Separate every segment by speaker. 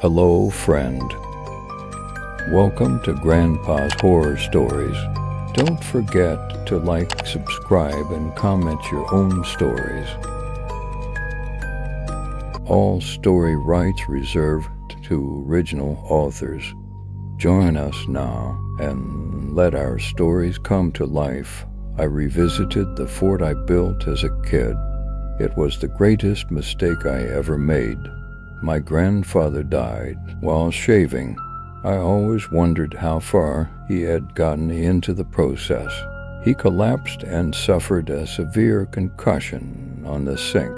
Speaker 1: Hello, friend. Welcome to Grandpa's Horror Stories. Don't forget to like, subscribe, and comment your own stories. All story rights reserved to original authors. Join us now and let our stories come to life. I revisited the fort I built as a kid. It was the greatest mistake I ever made. My grandfather died while shaving. I always wondered how far he had gotten into the process. He collapsed and suffered a severe concussion on the sink.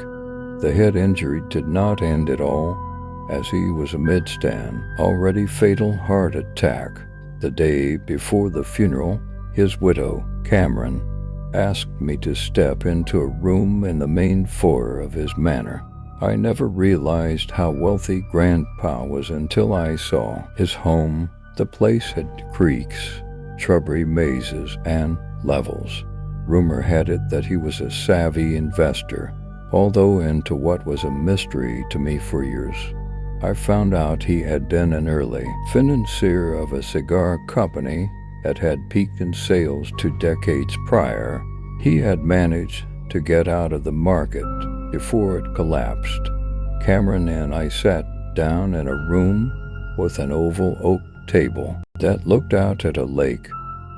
Speaker 1: The head injury did not end at all, as he was amidst an already fatal heart attack. The day before the funeral, his widow, Cameron, asked me to step into a room in the main foyer of his manor. I never realized how wealthy Grandpa was until I saw his home. The place had creeks, shrubbery mazes, and levels. Rumor had it that he was a savvy investor, although into what was a mystery to me for years. I found out he had been an early financier of a cigar company that had peaked in sales 2 decades prior. He had managed to get out of the market before it collapsed. Cameron and I sat down in a room with an oval oak table that looked out at a lake.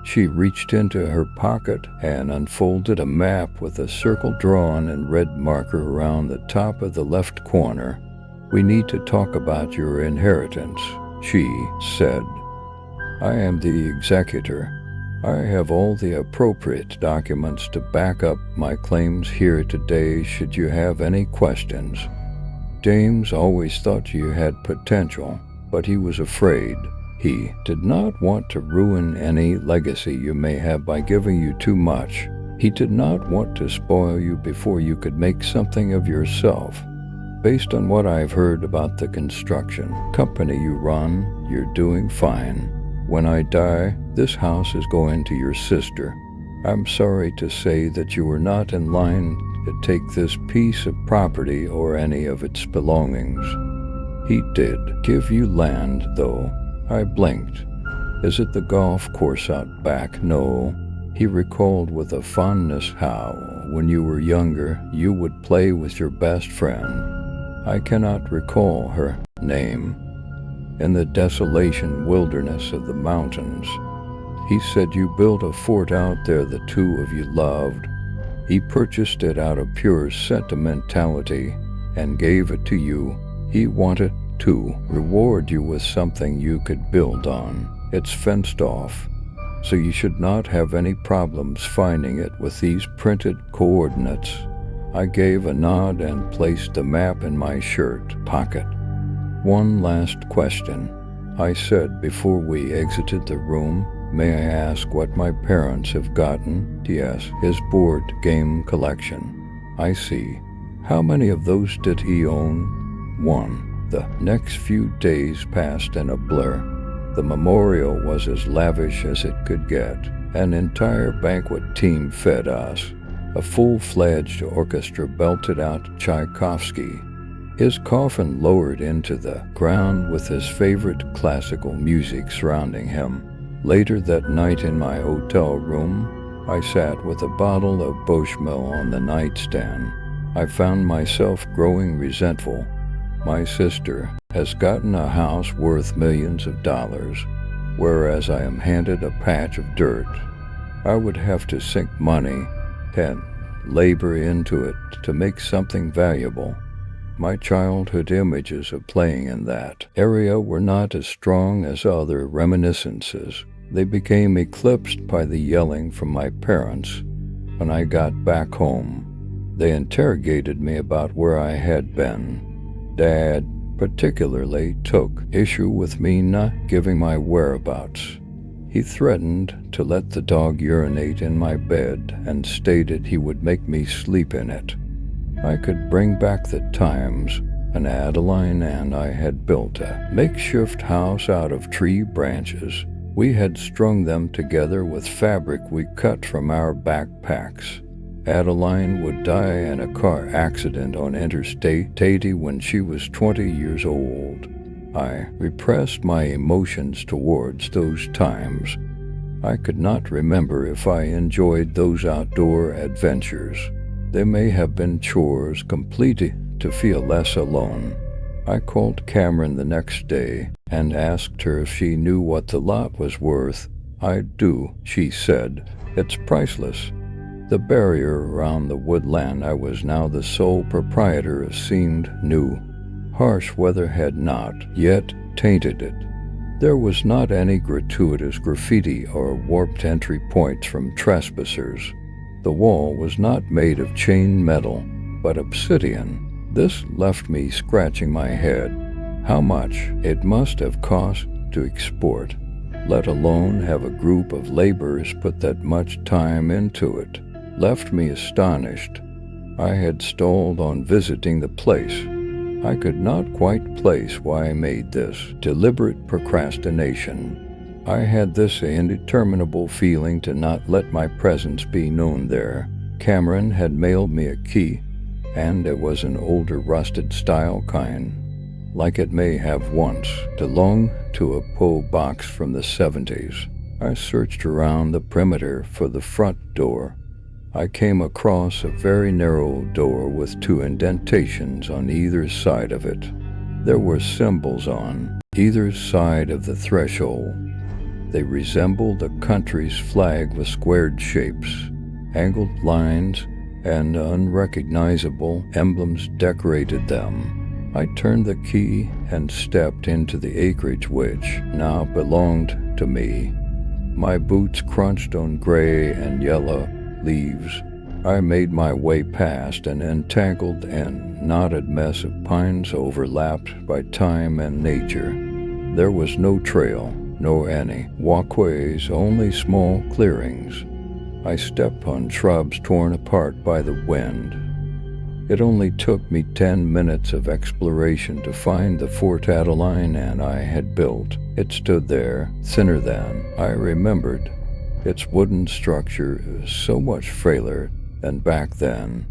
Speaker 1: She reached into her pocket and unfolded a map with a circle drawn in red marker around the top of the left corner. "We need to talk about your inheritance," she said. "I am the executor. I have all the appropriate documents to back up my claims here today should you have any questions. James always thought you had potential, but he was afraid. He did not want to ruin any legacy you may have by giving you too much. He did not want to spoil you before you could make something of yourself. Based on what I've heard about the construction company you run, you're doing fine. When I die, this house is going to your sister. I'm sorry to say that you were not in line to take this piece of property or any of its belongings. He did give you land, though." I blinked. "Is it the golf course out back?" "No." He recalled with a fondness how, when you were younger, you would play with your best friend. I cannot recall her name. In the desolation wilderness of the mountains. He said you built a fort out there the two of you loved. He purchased it out of pure sentimentality and gave it to you. He wanted to reward you with something you could build on. It's fenced off, so you should not have any problems finding it with these printed coordinates." I gave a nod and placed the map in my shirt pocket. "One last question," I said before we exited the room. "May I ask what my parents have gotten?" "Yes, his board game collection." "I see. How many of those did he own?" "One." The next few days passed in a blur. The memorial was as lavish as it could get. An entire banquet team fed us. A full-fledged orchestra belted out Tchaikovsky. His coffin lowered into the ground with his favorite classical music surrounding him. Later that night in my hotel room, I sat with a bottle of Bushmill on the nightstand. I found myself growing resentful. My sister has gotten a house worth millions of dollars, whereas I am handed a patch of dirt. I would have to sink money and labor into it to make something valuable. My childhood images of playing in that area were not as strong as other reminiscences. They became eclipsed by the yelling from my parents. When I got back home, they interrogated me about where I had been. Dad particularly took issue with me not giving my whereabouts. He threatened to let the dog urinate in my bed and stated he would make me sleep in it. I could bring back the times when Adeline and I had built a makeshift house out of tree branches. We had strung them together with fabric we cut from our backpacks. Adeline would die in a car accident on Interstate 80 when she was 20 years old. I repressed my emotions towards those times. I could not remember if I enjoyed those outdoor adventures. They may have been chores completed to feel less alone. I called Cameron the next day and asked her if she knew what the lot was worth. "I do," she said. "It's priceless." The barrier around the woodland I was now the sole proprietor of seemed new. Harsh weather had not yet tainted it. There was not any gratuitous graffiti or warped entry points from trespassers. The wall was not made of chain metal, but obsidian. This left me scratching my head. How much it must have cost to export, let alone have a group of laborers put that much time into it, left me astonished. I had stalled on visiting the place. I could not quite place why I made this deliberate procrastination. I had this indeterminable feeling to not let my presence be known there. Cameron had mailed me a key, and it was an older rusted-style kind, like it may have once belonged to a Poe box from the 70s. I searched around the perimeter for the front door. I came across a very narrow door with 2 indentations on either side of it. There were symbols on either side of the threshold. They resembled a country's flag with squared shapes. Angled lines and unrecognizable emblems decorated them. I turned the key and stepped into the acreage which now belonged to me. My boots crunched on gray and yellow leaves. I made my way past an entangled and knotted mess of pines overlapped by time and nature. There was no trail, nor any walkways, only small clearings. I stepped on shrubs torn apart by the wind. It only took me 10 minutes of exploration to find the fort Adeline and I had built. It stood there, thinner than I remembered. Its wooden structure is so much frailer than back then.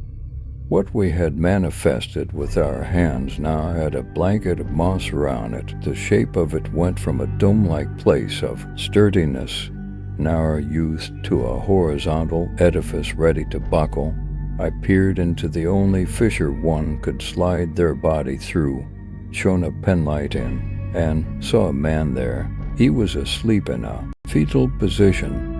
Speaker 1: What we had manifested with our hands now had a blanket of moss around it. The shape of it went from a dome-like place of sturdiness in our youth to a horizontal edifice ready to buckle. I peered into the only fissure one could slide their body through, shone a penlight in, and saw a man there. He was asleep in a fetal position.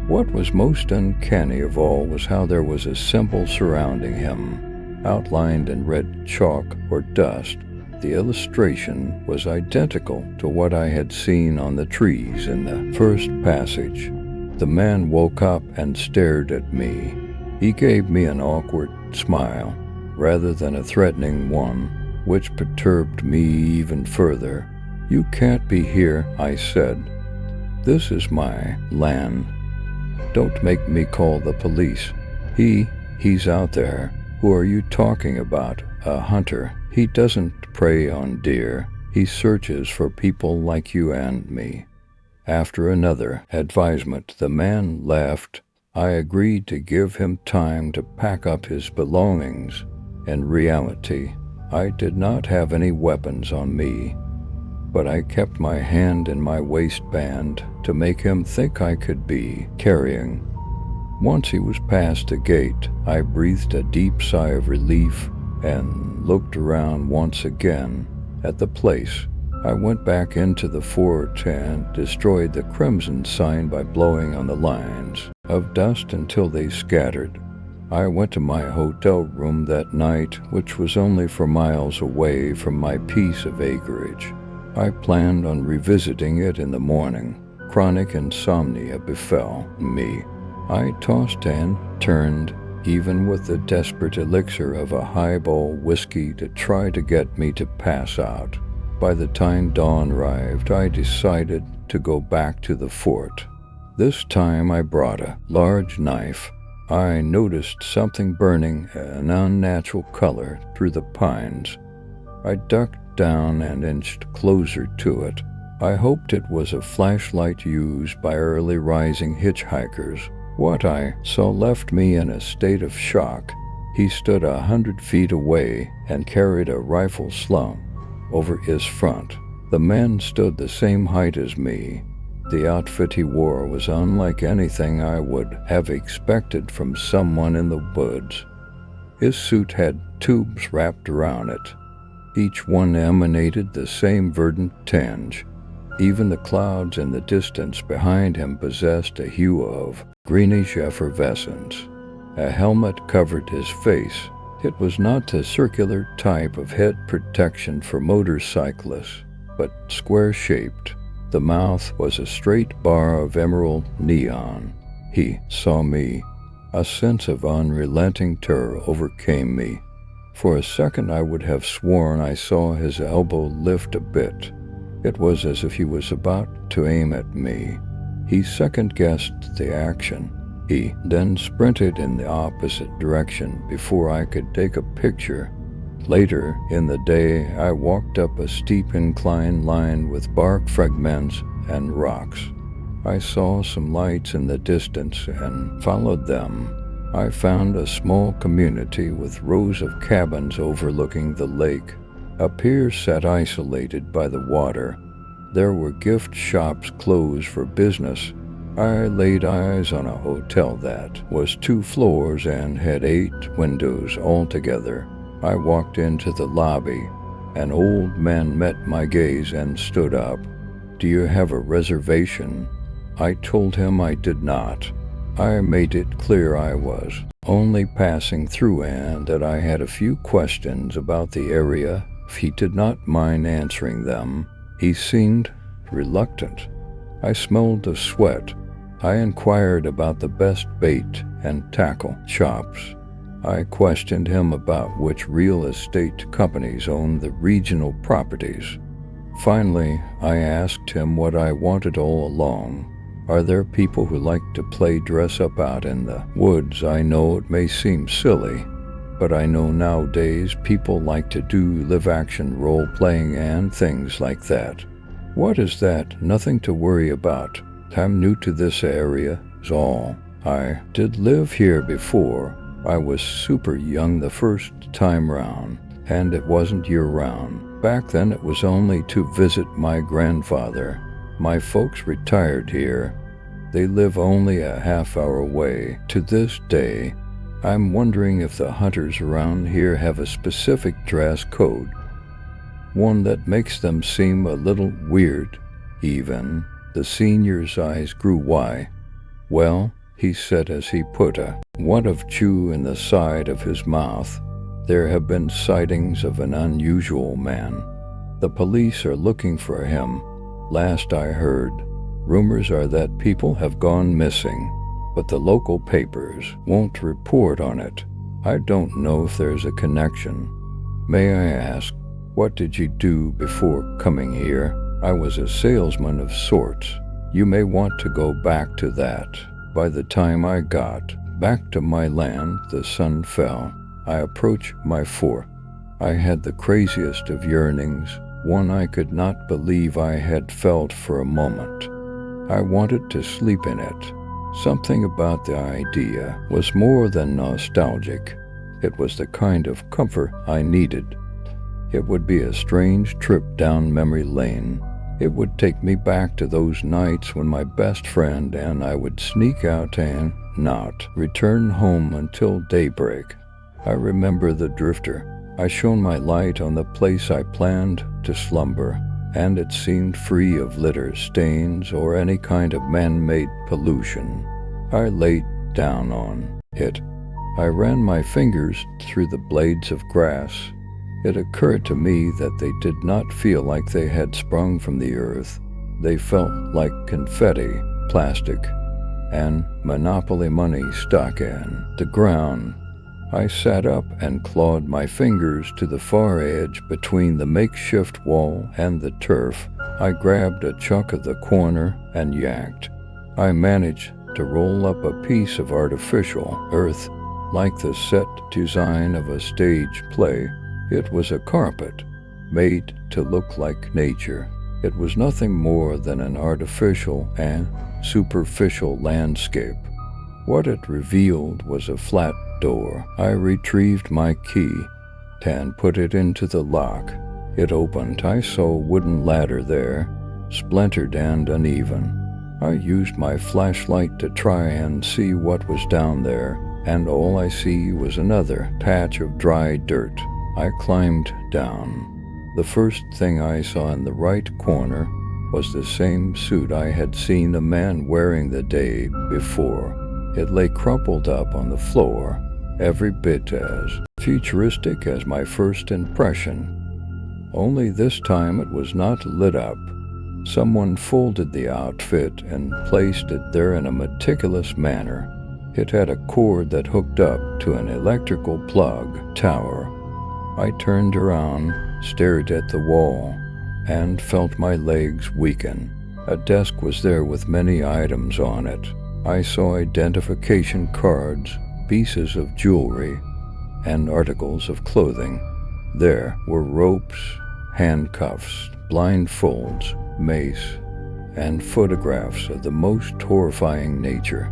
Speaker 1: What was most uncanny of all was how there was a symbol surrounding him, outlined in red chalk or dust. The illustration was identical to what I had seen on the trees in the first passage. The man woke up and stared at me. He gave me an awkward smile, rather than a threatening one, which perturbed me even further. "You can't be here," I said. "This is my land. Don't make me call the police." He's out there. Who are you talking about? A hunter. He doesn't prey on deer. He searches for people like you and me. After another advisement, the man left. I agreed to give him time to pack up his belongings. In reality, I did not have any weapons on me, but I kept my hand in my waistband to make him think I could be carrying. Once he was past the gate, I breathed a deep sigh of relief and looked around once again at the place. I went back into the fort and destroyed the crimson sign by blowing on the lines of dust until they scattered. I went to my hotel room that night, which was only 4 miles away from my piece of acreage. I planned on revisiting it in the morning. Chronic insomnia befell me. I tossed and turned, even with the desperate elixir of a highball whiskey to try to get me to pass out. By the time dawn arrived, I decided to go back to the fort. This time I brought a large knife. I noticed something burning an unnatural color through the pines. I ducked down and inched closer to it. I hoped it was a flashlight used by early rising hitchhikers. What I saw left me in a state of shock. He stood 100 feet away and carried a rifle slung over his front. The man stood the same height as me. The outfit he wore was unlike anything I would have expected from someone in the woods. His suit had tubes wrapped around it. Each one emanated the same verdant tinge. Even the clouds in the distance behind him possessed a hue of greenish effervescence. A helmet covered his face. It was not the circular type of head protection for motorcyclists, but square-shaped. The mouth was a straight bar of emerald neon. He saw me. A sense of unrelenting terror overcame me. For a second I would have sworn I saw his elbow lift a bit. It was as if he was about to aim at me. He second-guessed the action. He then sprinted in the opposite direction before I could take a picture. Later in the day, I walked up a steep incline lined with bark fragments and rocks. I saw some lights in the distance and followed them. I found a small community with rows of cabins overlooking the lake. A pier sat isolated by the water. There were gift shops closed for business. I laid eyes on a hotel that was 2 floors and had 8 windows altogether. I walked into the lobby. An old man met my gaze and stood up. "Do you have a reservation?" I told him I did not. I made it clear I was only passing through and that I had a few questions about the area if he did not mind answering them. He seemed reluctant. I smelled of sweat. I inquired about the best bait and tackle shops. I questioned him about which real estate companies owned the regional properties. Finally, I asked him what I wanted all along. Are there people who like to play dress-up out in the woods? I know it may seem silly, but I know nowadays people like to do live-action role-playing and things like that. What is that? Nothing to worry about. I'm new to this area, is all. I did live here before. I was super young the first time round, and it wasn't year-round. Back then it was only to visit my grandfather. My folks retired here. They live only a half-hour away. To this day, I'm wondering if the hunters around here have a specific dress code, one that makes them seem a little weird, even. The senior's eyes grew wide. "Well," he said as he put a wad of chew in the side of his mouth, "there have been sightings of an unusual man. The police are looking for him, last I heard. Rumors are that people have gone missing, but the local papers won't report on it. I don't know if there's a connection. May I ask, what did you do before coming here?" "I was a salesman of sorts. You may want to go back to that." By the time I got back to my land, the sun fell. I approached my fort. I had the craziest of yearnings, one I could not believe I had felt for a moment. I wanted to sleep in it. Something about the idea was more than nostalgic. It was the kind of comfort I needed. It would be a strange trip down memory lane. It would take me back to those nights when my best friend and I would sneak out and not return home until daybreak. I remember the drifter. I shone my light on the place I planned to slumber, and it seemed free of litter, stains, or any kind of man-made pollution. I laid down on it. I ran my fingers through the blades of grass. It occurred to me that they did not feel like they had sprung from the earth. They felt like confetti, plastic, and Monopoly money stuck in the ground. I sat up and clawed my fingers to the far edge between the makeshift wall and the turf. I grabbed a chunk of the corner and yanked. I managed to roll up a piece of artificial earth, like the set design of a stage play. It was a carpet, made to look like nature. It was nothing more than an artificial and superficial landscape. What it revealed was a flat door. I retrieved my key and put it into the lock. It opened. I saw a wooden ladder there, splintered and uneven. I used my flashlight to try and see what was down there, and all I see was another patch of dry dirt. I climbed down. The first thing I saw in the right corner was the same suit I had seen a man wearing the day before. It lay crumpled up on the floor, every bit as futuristic as my first impression. Only this time it was not lit up. Someone folded the outfit and placed it there in a meticulous manner. It had a cord that hooked up to an electrical plug tower. I turned around, stared at the wall, and felt my legs weaken. A desk was there with many items on it. I saw identification cards, pieces of jewelry, and articles of clothing. There were ropes, handcuffs, blindfolds, mace, and photographs of the most horrifying nature.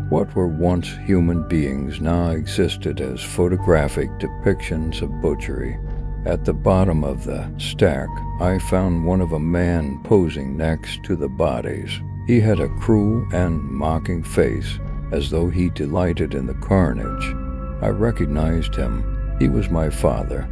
Speaker 1: What were once human beings now existed as photographic depictions of butchery. At the bottom of the stack, I found one of a man posing next to the bodies. He had a cruel and mocking face, as though he delighted in the carnage. I recognized him. He was my father.